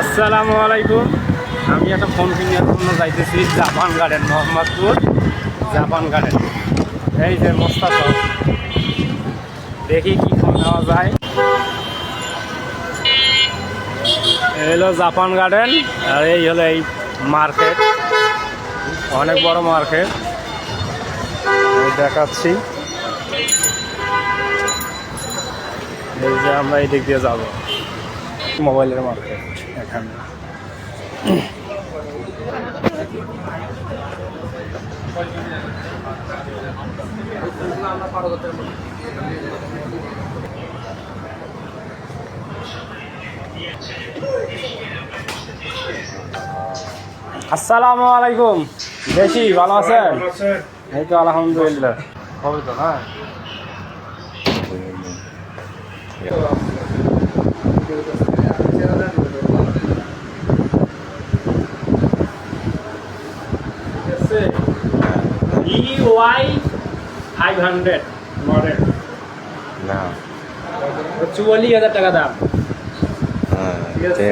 আসসালামু আলাইকুম। আমি একটা ফোন কেনার জন্য যাইতেছি Japan garden, Mohammadpur Japan garden. এই যে মোস্তাফা, দেখি কি ফোন নেওয়া যায়। এই হলো জাপান গার্ডেন, আর এই হলো এই মার্কেট, অনেক বড় মার্কেট দেখাচ্ছি। এই যে আমরা এই দিক দিয়ে যাবো, মোবাইলের মার্কেট এখানে। আসসালামু আলাইকুম। বেশি ভালো আছেন? এই তো আলহামদুলিল্লাহ। হবে তো না? EY 500 মডেল না 44,000 টাকা দাম। হ্যাঁ ঠিক আছে।